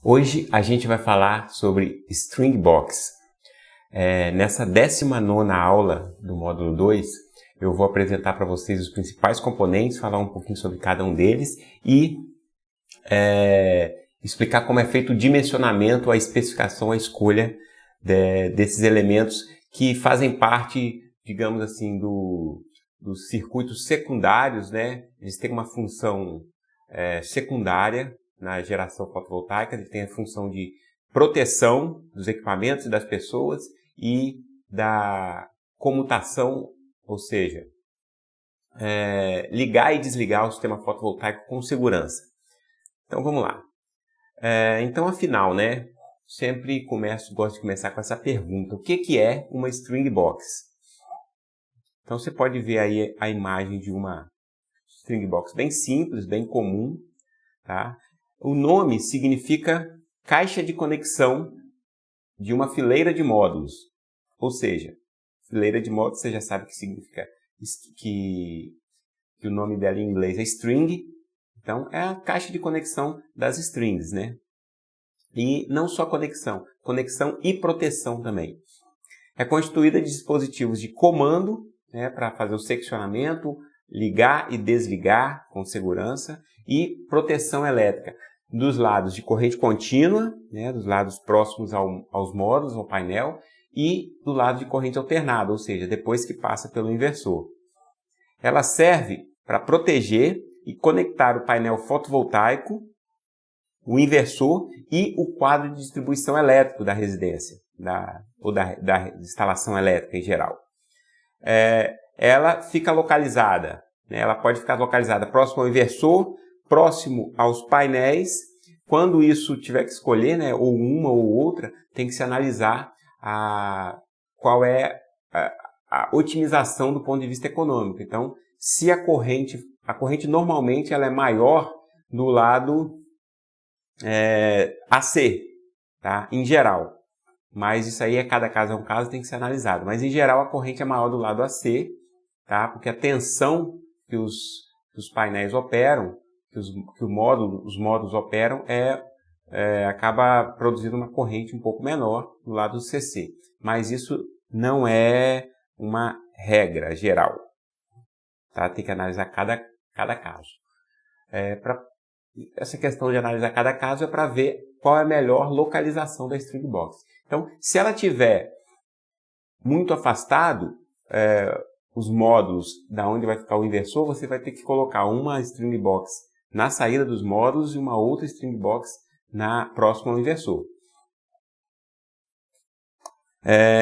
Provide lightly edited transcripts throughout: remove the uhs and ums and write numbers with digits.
Hoje a gente vai falar sobre String Box. Nessa 19ª aula do módulo 2, eu vou apresentar para vocês os principais componentes, falar um pouquinho sobre cada um deles e explicar como é feito o dimensionamento, a especificação, a escolha desses elementos que fazem parte, digamos assim, dos circuitos secundários, né? Eles têm uma função secundária na geração fotovoltaica, ele tem a função de proteção dos equipamentos e das pessoas e da comutação, ou seja, ligar e desligar o sistema fotovoltaico com segurança. Então vamos lá. Então afinal, né, sempre gosto de começar com essa pergunta: o que é uma String Box? Então você pode ver aí a imagem de uma String Box bem simples, bem comum, tá? O nome significa caixa de conexão de uma fileira de módulos. Ou seja, fileira de módulos você já sabe que significa que o nome dela em inglês é string. Então é a caixa de conexão das strings, né? E não só conexão e proteção também. É constituída de dispositivos de comando, né, para fazer o seccionamento, ligar e desligar com segurança, e proteção elétrica dos lados de corrente contínua, né, dos lados próximos aos módulos, ao painel, e do lado de corrente alternada, ou seja, depois que passa pelo inversor. Ela serve para proteger e conectar o painel fotovoltaico, o inversor e o quadro de distribuição elétrico da residência, ou da instalação elétrica em geral. Ela fica localizada, né? Ela pode ficar localizada próximo ao inversor, próximo aos painéis. Quando isso tiver que escolher, né, ou uma ou outra, tem que se analisar qual é a otimização do ponto de vista econômico. Então, se a corrente normalmente ela é maior no lado AC, tá? Em geral. Mas isso aí, cada caso é um caso, tem que ser analisado. Mas em geral a corrente é maior do lado AC, tá? Porque a tensão que os painéis operam, que os módulos operam, acaba produzindo uma corrente um pouco menor do lado do CC. Mas isso não é uma regra geral, tá? Tem que analisar cada caso. Essa questão de analisar cada caso é para ver qual é a melhor localização da String Box. Então, se ela estiver muito afastado, os módulos da onde vai ficar o inversor, você vai ter que colocar uma String Box na saída dos módulos e uma outra String Box próxima ao inversor.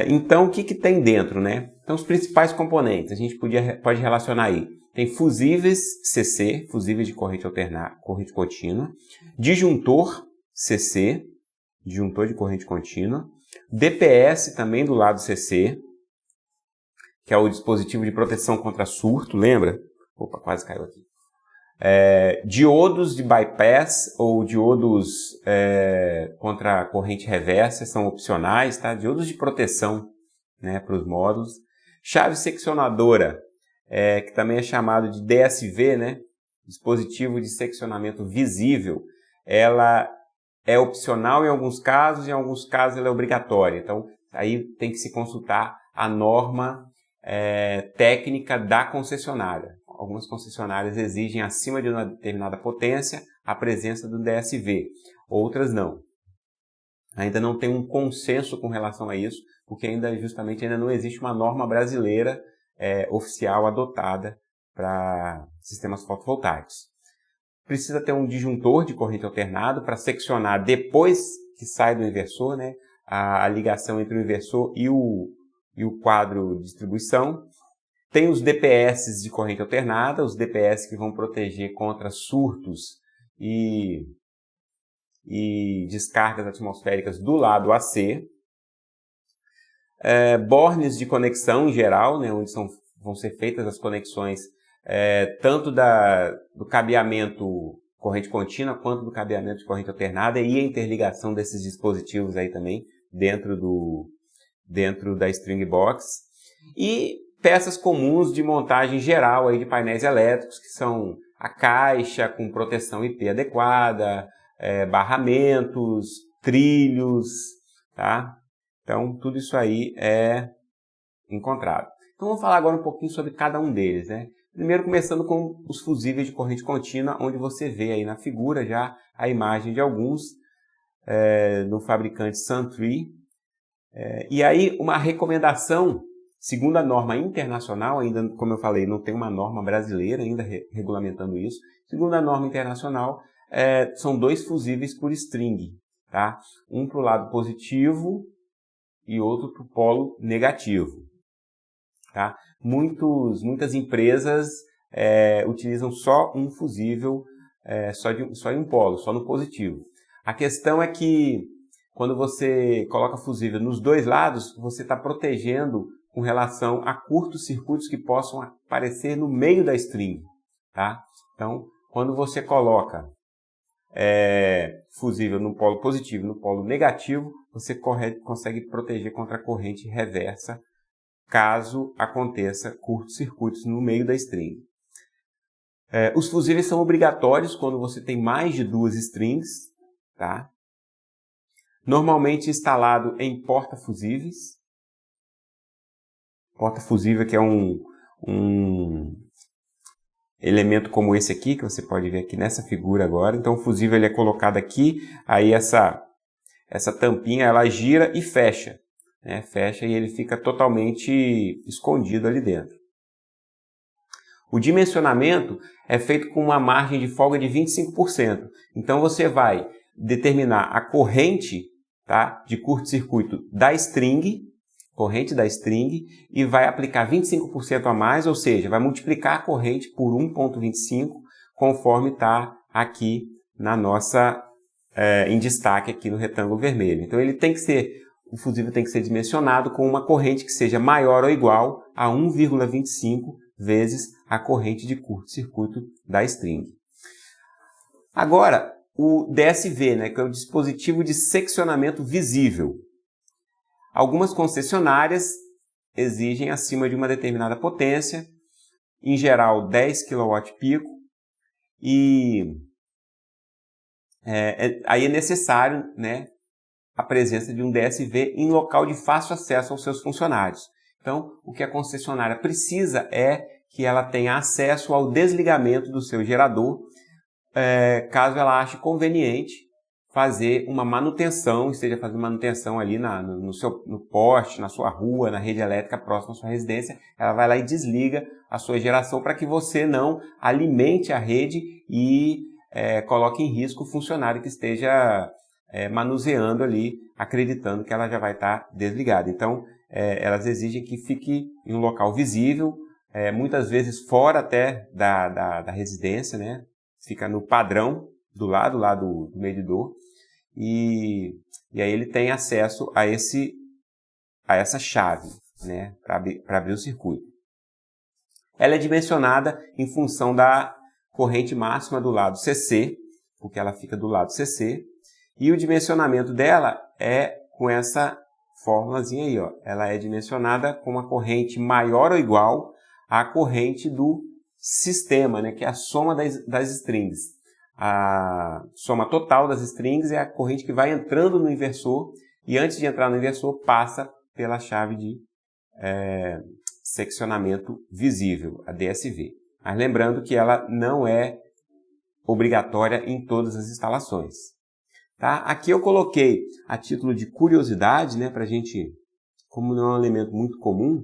Então, o que tem dentro, né? Então, os principais componentes, a gente pode relacionar aí. Tem fusíveis CC, fusíveis de corrente alternada, corrente contínua, disjuntor CC, disjuntor de corrente contínua, DPS também do lado CC, que é o dispositivo de proteção contra surto, lembra? Opa, quase caiu aqui. Diodos de bypass ou diodos contra corrente reversa são opcionais, tá? Diodos de proteção, né, para os módulos. Chave seccionadora, que também é chamado de DSV, né? Dispositivo de seccionamento visível. Ela é opcional em alguns casos ela é obrigatória. Então, aí tem que se consultar a norma técnica da concessionária. Algumas concessionárias exigem, acima de uma determinada potência, a presença do DSV. Outras não. Ainda não tem um consenso com relação a isso, porque ainda não existe uma norma brasileira oficial adotada para sistemas fotovoltaicos. Precisa ter um disjuntor de corrente alternada para seccionar depois que sai do inversor, né, a ligação entre o inversor e o quadro de distribuição. Tem os DPS de corrente alternada, os DPS que vão proteger contra surtos e descargas atmosféricas do lado AC. Bornes de conexão em geral, né, onde vão ser feitas as conexões tanto do cabeamento corrente contínua quanto do cabeamento de corrente alternada, e a interligação desses dispositivos aí também dentro da String Box. E peças comuns de montagem geral aí de painéis elétricos, que são a caixa com proteção IP adequada, barramentos, trilhos, tá? Então, tudo isso aí é encontrado. Então, vamos falar agora um pouquinho sobre cada um deles, né? Primeiro, começando com os fusíveis de corrente contínua, onde você vê aí na figura já a imagem de alguns do fabricante Suntree. E aí, uma recomendação, segundo a norma internacional, ainda como eu falei, não tem uma norma brasileira ainda regulamentando isso, segundo a norma internacional, são 2 fusíveis por string, tá? Um para o lado positivo e outro para o polo negativo. Tá? Muitas empresas utilizam só um fusível, só em um polo, só no positivo. A questão é que quando você coloca fusível nos 2 lados, você está protegendo com relação a curtos circuitos que possam aparecer no meio da string. Tá? Então, quando você coloca fusível no polo positivo e no polo negativo, você consegue proteger contra a corrente reversa, caso aconteça curtos-circuitos no meio da string. Os fusíveis são obrigatórios quando você tem mais de 2 strings, tá? Normalmente instalado em porta-fusíveis. Porta-fusível que é um elemento como esse aqui, que você pode ver aqui nessa figura agora. Então o fusível ele é colocado aqui, aí essa tampinha ela gira e fecha. Fecha e ele fica totalmente escondido ali dentro. O dimensionamento é feito com uma margem de folga de 25%. Então você vai determinar a corrente, tá, de curto-circuito da string, e vai aplicar 25% a mais, ou seja, vai multiplicar a corrente por 1,25, conforme está aqui na nossa, em destaque aqui no retângulo vermelho. Então o fusível tem que ser dimensionado com uma corrente que seja maior ou igual a 1,25 vezes a corrente de curto-circuito da string. Agora, o DSV, né, que é o dispositivo de seccionamento visível. Algumas concessionárias exigem acima de uma determinada potência, em geral 10 kW e aí é necessário, né, a presença de um DSV em local de fácil acesso aos seus funcionários. Então, o que a concessionária precisa é que ela tenha acesso ao desligamento do seu gerador, caso ela ache conveniente fazer uma manutenção, esteja fazendo manutenção ali no poste, na sua rua, na rede elétrica próxima à sua residência, ela vai lá e desliga a sua geração para que você não alimente a rede e coloque em risco o funcionário que esteja manuseando ali, acreditando que ela já vai estar desligada. Então, elas exigem que fique em um local visível, muitas vezes fora até da residência, né? Fica no padrão do lado lá do medidor e aí ele tem acesso a essa chave, né? Para abrir o circuito. Ela é dimensionada em função da corrente máxima do lado CC, porque ela fica do lado CC, e o dimensionamento dela é com essa fórmulazinha aí, ó. Ela é dimensionada com uma corrente maior ou igual à corrente do sistema, né, que é a soma das strings. A soma total das strings é a corrente que vai entrando no inversor e antes de entrar no inversor passa pela chave de seccionamento visível, a DSV. Mas lembrando que ela não é obrigatória em todas as instalações. Tá? Aqui eu coloquei a título de curiosidade, né, para a gente, como não é um elemento muito comum,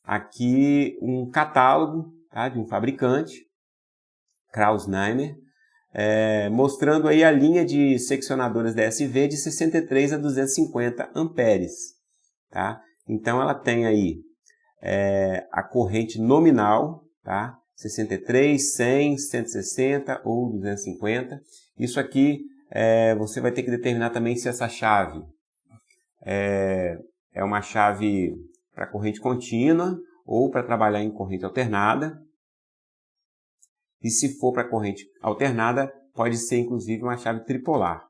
aqui um catálogo, tá, de um fabricante, Krausnheimer, mostrando aí a linha de seccionadoras DSV de 63 a 250 amperes. Tá? Então ela tem aí a corrente nominal, tá? 63, 100, 160 ou 250. Isso aqui você vai ter que determinar também se essa chave é uma chave para corrente contínua ou para trabalhar em corrente alternada. E se for para corrente alternada, pode ser inclusive uma chave tripolar.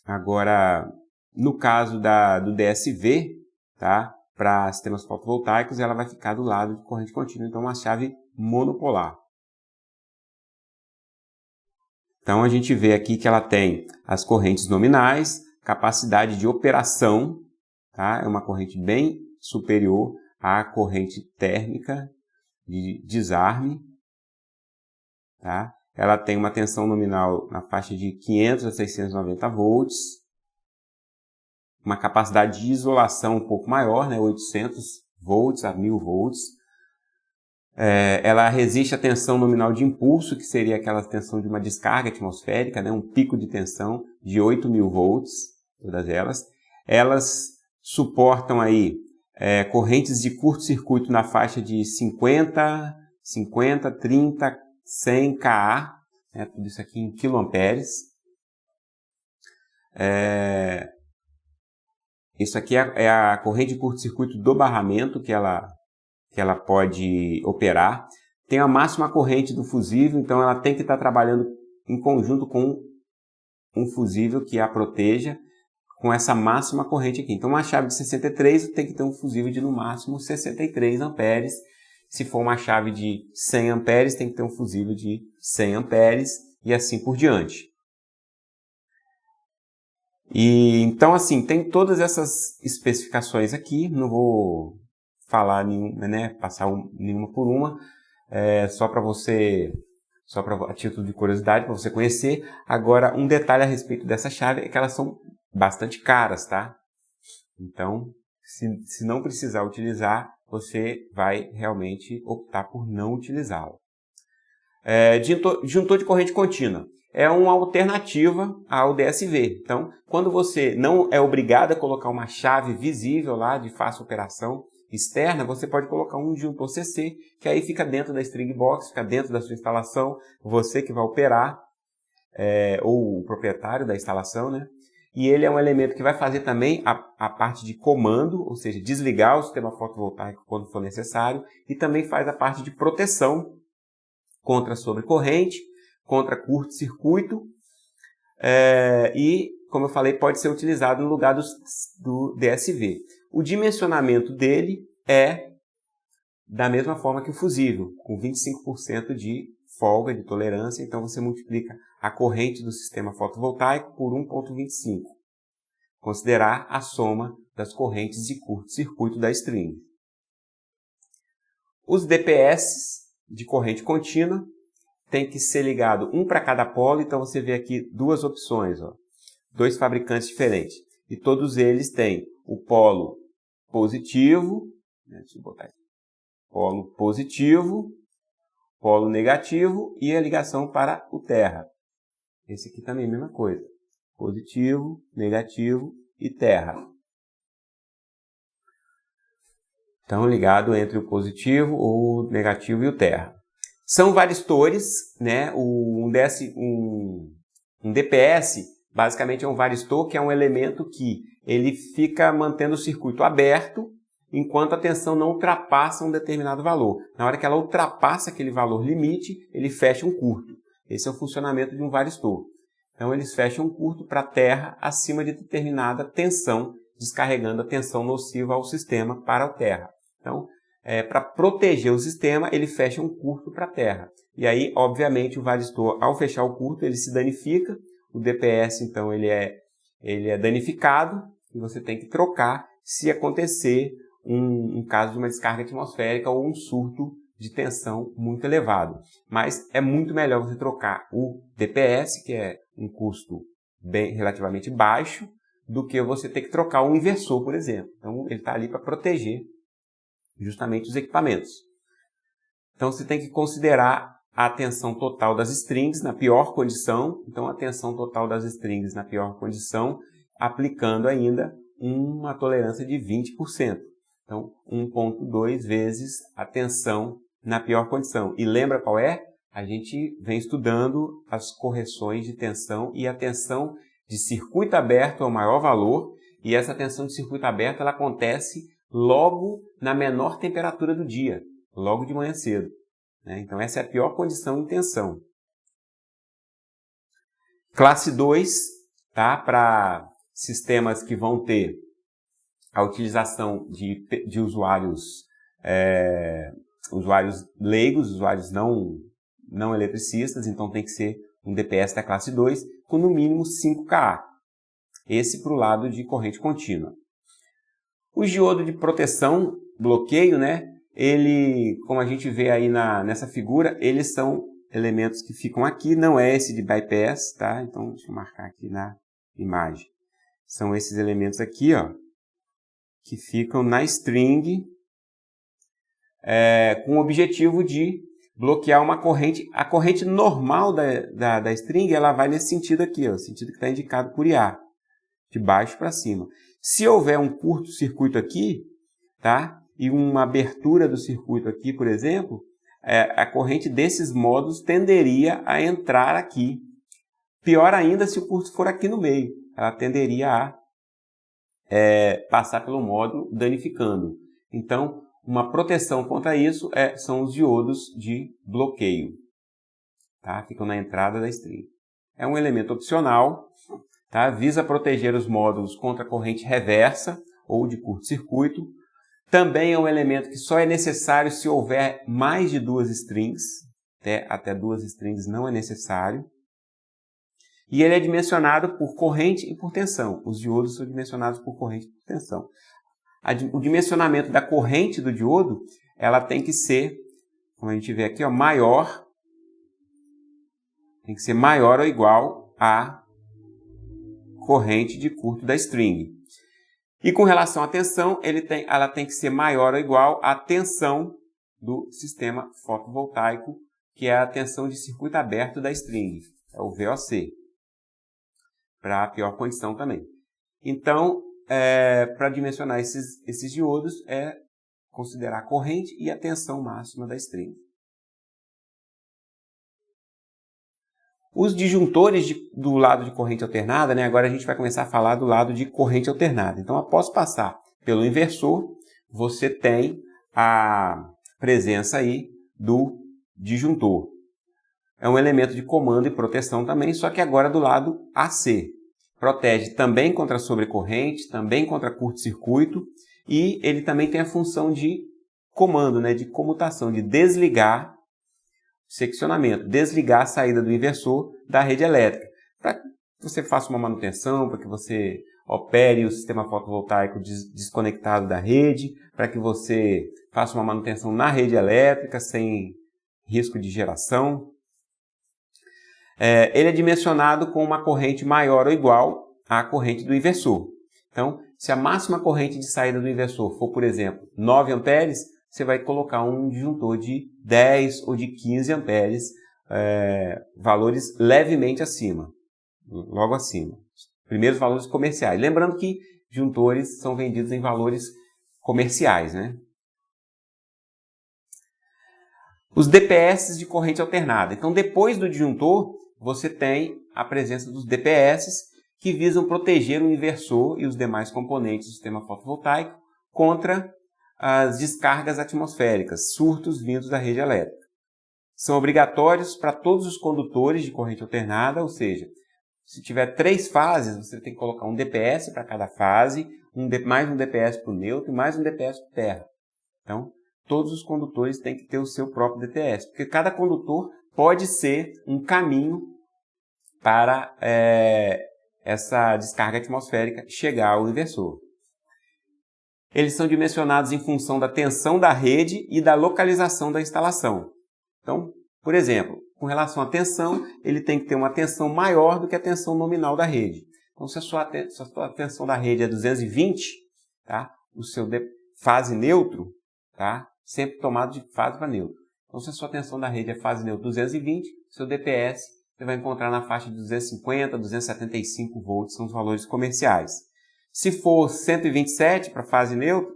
Agora, no caso do DSV, tá? Para sistemas fotovoltaicos, ela vai ficar do lado de corrente contínua, então uma chave monopolar. Então a gente vê aqui que ela tem as correntes nominais, capacidade de operação, tá? É uma corrente bem superior à corrente térmica de desarme, tá? Ela tem uma tensão nominal na faixa de 500 a 690 volts, uma capacidade de isolação um pouco maior, né? 800 volts a 1000 volts. Ela resiste à tensão nominal de impulso, que seria aquela tensão de uma descarga atmosférica, né? Um pico de tensão de 8.000 volts, todas elas. Elas suportam aí correntes de curto-circuito na faixa de 50, 30, 100 kA, né? Tudo isso aqui em quiloamperes. Isso aqui é a corrente de curto-circuito do barramento que ela pode operar. Tem a máxima corrente do fusível, então ela tem que estar trabalhando em conjunto com um fusível que a proteja com essa máxima corrente aqui. Então uma chave de 63 tem que ter um fusível de no máximo 63 amperes. Se for uma chave de 100 amperes, tem que ter um fusível de 100 amperes e assim por diante. E então assim, tem todas essas especificações aqui, não vou falar nenhuma, né, passar nenhuma por uma, só para a título de curiosidade, para você conhecer. Agora, um detalhe a respeito dessa chave é que elas são bastante caras, tá? Então, se não precisar utilizar, você vai realmente optar por não utilizá-la. Disjuntor de corrente contínua. É uma alternativa ao DSV. Então, quando você não é obrigado a colocar uma chave visível lá de fácil operação externa, você pode colocar um disjuntor CC, que aí fica dentro da string box, fica dentro da sua instalação, você que vai operar, ou o proprietário da instalação, né? E ele é um elemento que vai fazer também a parte de comando, ou seja, desligar o sistema fotovoltaico quando for necessário, e também faz a parte de proteção contra sobrecorrente, contra curto-circuito, e, como eu falei, pode ser utilizado no lugar do DSV. O dimensionamento dele é da mesma forma que o fusível, com 25% de folga de tolerância, então você multiplica a corrente do sistema fotovoltaico por 1,25. Considerar a soma das correntes de curto-circuito da string. Os DPS de corrente contínua tem que ser ligado um para cada polo, então você vê aqui duas opções, ó, dois fabricantes diferentes. E todos eles têm o polo positivo, né, deixa eu botar aqui, polo positivo, polo negativo e a ligação para o terra. Esse aqui também é a mesma coisa, positivo, negativo e terra. Então ligado entre o positivo, o negativo e o terra. São varistores, né? Um DPS basicamente é um varistor, que é um elemento que ele fica mantendo o circuito aberto enquanto a tensão não ultrapassa um determinado valor. Na hora que ela ultrapassa aquele valor limite, ele fecha um curto. Esse é o funcionamento de um varistor. Então eles fecham um curto para a terra acima de determinada tensão, descarregando a tensão nociva ao sistema para a terra. Então, para proteger o sistema, ele fecha um curto para a terra. E aí, obviamente, o varistor, ao fechar o curto, ele se danifica. O DPS, então, ele é danificado e você tem que trocar se acontecer um caso de uma descarga atmosférica ou um surto de tensão muito elevado. Mas é muito melhor você trocar o DPS, que é um custo relativamente baixo, do que você ter que trocar um inversor, por exemplo. Então, ele está ali para proteger justamente os equipamentos. Então você tem que considerar a tensão total das strings na pior condição. Então a tensão total das strings na pior condição, aplicando ainda uma tolerância de 20%. Então 1,2 vezes a tensão na pior condição. E lembra qual é? A gente vem estudando as correções de tensão e a tensão de circuito aberto é o maior valor. E essa tensão de circuito aberto ela acontece logo na menor temperatura do dia, logo de manhã cedo. Né? Então essa é a pior condição em tensão. Classe 2, tá? Para sistemas que vão ter a utilização de usuários leigos, usuários não eletricistas, então tem que ser um DPS da classe 2 com no mínimo 5 kA. Esse para o lado de corrente contínua. O diodo de proteção, bloqueio, né? Ele, como a gente vê aí nessa figura, eles são elementos que ficam aqui, não é esse de bypass, tá? Então, deixa eu marcar aqui na imagem. São esses elementos aqui, ó, que ficam na string, com o objetivo de bloquear uma corrente. A corrente normal da string, ela vai nesse sentido aqui, ó, o sentido que está indicado por IA, de baixo para cima. Se houver um curto-circuito aqui, tá? E uma abertura do circuito aqui, por exemplo, a corrente desses módulos tenderia a entrar aqui. Pior ainda se o curto for aqui no meio, ela tenderia a passar pelo módulo danificando. Então, uma proteção contra isso são os diodos de bloqueio. Tá? Ficam na entrada da string. É um elemento opcional, tá? Visa proteger os módulos contra corrente reversa ou de curto-circuito. Também é um elemento que só é necessário se houver mais de 2 strings. Até 2 strings não é necessário. E ele é dimensionado por corrente e por tensão. Os diodos são dimensionados por corrente e por tensão. O dimensionamento da corrente do diodo, ela tem que ser, como a gente vê aqui, ó, maior. Tem que ser maior ou igual à corrente de curto da string. E com relação à tensão, ela tem que ser maior ou igual à tensão do sistema fotovoltaico, que é a tensão de circuito aberto da string, é o VOC, para a pior condição também. Então, para dimensionar esses diodos, é considerar a corrente e a tensão máxima da string. Os disjuntores do lado de corrente alternada, né? Agora a gente vai começar a falar do lado de corrente alternada. Então, após passar pelo inversor, você tem a presença aí do disjuntor. É um elemento de comando e proteção também, só que agora do lado AC. Protege também contra sobrecorrente, também contra curto-circuito, e ele também tem a função de comando, né? De comutação, de desligar seccionamento, desligar a saída do inversor da rede elétrica, para que você faça uma manutenção, para que você opere o sistema fotovoltaico desconectado da rede, para que você faça uma manutenção na rede elétrica sem risco de geração. Ele é dimensionado com uma corrente maior ou igual à corrente do inversor. Então, se a máxima corrente de saída do inversor for, por exemplo, 9 amperes, você vai colocar um disjuntor de 10 ou de 15 amperes, valores levemente acima, logo acima. Primeiros valores comerciais. Lembrando que disjuntores são vendidos em valores comerciais, né? Os DPS de corrente alternada. Então, depois do disjuntor, você tem a presença dos DPS, que visam proteger o inversor e os demais componentes do sistema fotovoltaico contra as descargas atmosféricas, surtos vindos da rede elétrica. São obrigatórios para todos os condutores de corrente alternada, ou seja, se tiver 3 fases, você tem que colocar um DPS para cada fase, mais um DPS para o neutro e mais um DPS para terra. Então, todos os condutores têm que ter o seu próprio DPS, porque cada condutor pode ser um caminho para essa descarga atmosférica chegar ao inversor. Eles são dimensionados em função da tensão da rede e da localização da instalação. Então, por exemplo, com relação à tensão, ele tem que ter uma tensão maior do que a tensão nominal da rede. Então, se a sua tensão da rede é 220, tá? O seu fase neutro, tá? Sempre tomado de fase para neutro. Então, se a sua tensão da rede é fase neutro 220, seu DPS você vai encontrar na faixa de 250 a 275 volts, são os valores comerciais. Se for 127 para fase neutra,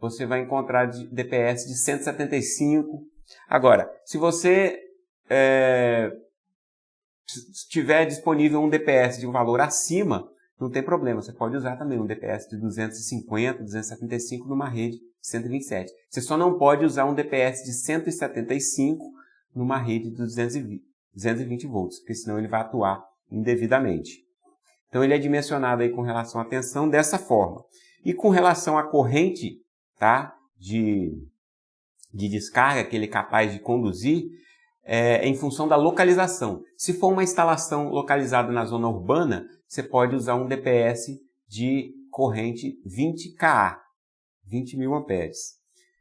você vai encontrar DPS de 175. Agora, se você tiver disponível um DPS de um valor acima, não tem problema. Você pode usar também um DPS de 250, 275 numa rede de 127. Você só não pode usar um DPS de 175 numa rede de 220 volts, porque senão ele vai atuar indevidamente. Então, ele é dimensionado aí com relação à tensão dessa forma. E com relação à corrente, tá, de descarga que ele é capaz de conduzir, em função da localização. Se for uma instalação localizada na zona urbana, você pode usar um DPS de corrente 20 kA, 20 mil amperes.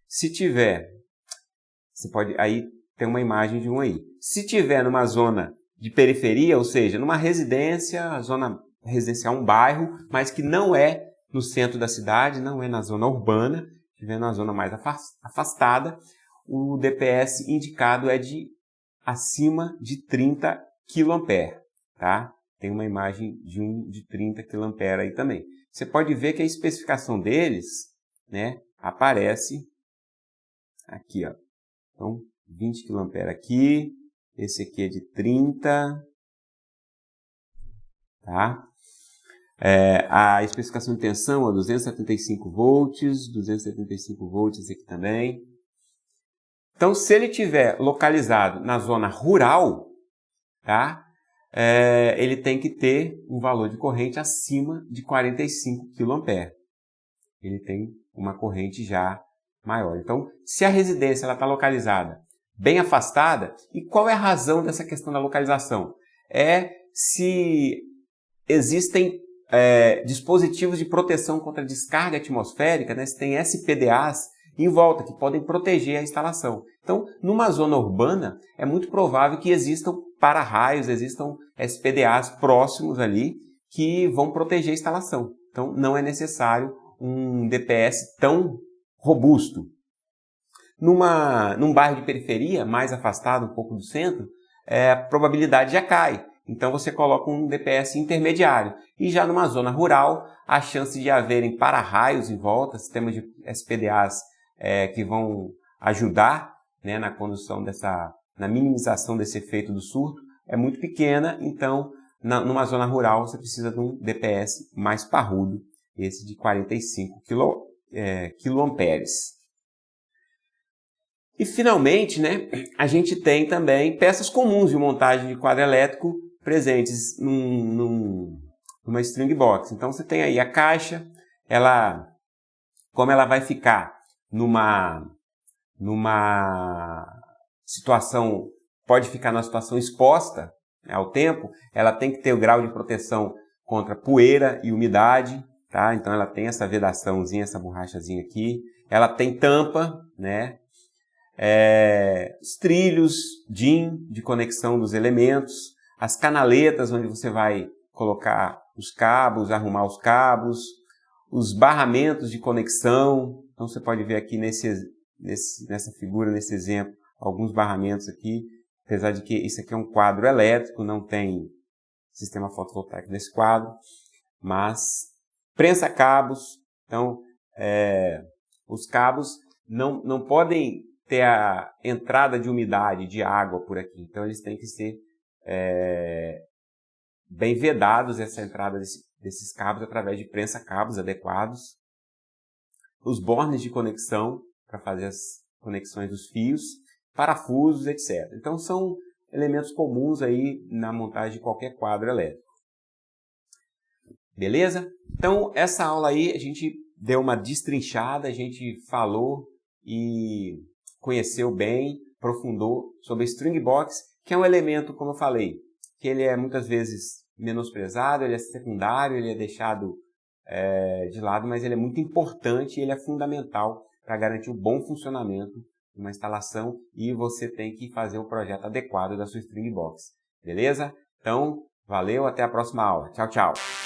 Se tiver, você pode, aí tem uma imagem de um aí. Se tiver numa zona de periferia, ou seja, numa residência, zona residencial, um bairro, mas que não é no centro da cidade, não é na zona urbana, estiver na zona mais afastada, o DPS indicado é de acima de 30 kA, tá? Tem uma imagem de um de 30 kA aí também. Você pode ver que a especificação deles, né, aparece aqui, ó. Então, 20 kA aqui, esse aqui é de 30, tá? A especificação de tensão é 275 volts, 275 volts esse aqui também. Então, se ele estiver localizado na zona rural, tá? Ele tem que ter um valor de corrente acima de 45 kA. Ele tem uma corrente já maior. Então, se a residência está localizada bem afastada, e qual é a razão dessa questão da localização? É se existem dispositivos de proteção contra descarga atmosférica, né? Se tem SPDAs em volta, que podem proteger a instalação. Então, numa zona urbana, é muito provável que existam para-raios, existam SPDAs próximos ali, que vão proteger a instalação. Então, não é necessário um DPS tão robusto. Num bairro de periferia, mais afastado um pouco do centro, a probabilidade já cai. Então, você coloca um DPS intermediário. E já numa zona rural, a chance de haverem para-raios em volta, sistemas de SPDAs que vão ajudar, né, na condução na minimização desse efeito do surto, é muito pequena. Então, numa zona rural, você precisa de um DPS mais parrudo, esse de 45 kA. E finalmente, né, a gente tem também peças comuns de montagem de quadro elétrico presentes numa string box. Então você tem aí a caixa, como ela vai ficar numa situação, pode ficar numa situação exposta, né, ao tempo, ela tem que ter o grau de proteção contra poeira e umidade, tá? Então ela tem essa vedaçãozinha, essa borrachazinha aqui, ela tem tampa, né? Os trilhos DIN de conexão dos elementos, as canaletas onde você vai colocar os cabos, arrumar os cabos, os barramentos de conexão. Então você pode ver aqui nessa figura, nesse exemplo, alguns barramentos aqui, apesar de que isso aqui é um quadro elétrico, não tem sistema fotovoltaico nesse quadro, mas prensa cabos. Então os cabos não podem ter a entrada de umidade, de água por aqui. Então eles têm que ser bem vedados, essa entrada desses cabos através de prensa-cabos adequados. Os bornes de conexão para fazer as conexões dos fios, parafusos, etc. Então são elementos comuns aí na montagem de qualquer quadro elétrico. Beleza? Então essa aula aí a gente deu uma destrinchada, a gente falou e conheceu bem, aprofundou sobre a string box, que é um elemento, como eu falei, que ele é muitas vezes menosprezado, ele é secundário, ele é deixado de lado, mas ele é muito importante e ele é fundamental para garantir o bom funcionamento de uma instalação, e você tem que fazer o projeto adequado da sua string box. Beleza? Então, valeu, até a próxima aula. Tchau, tchau!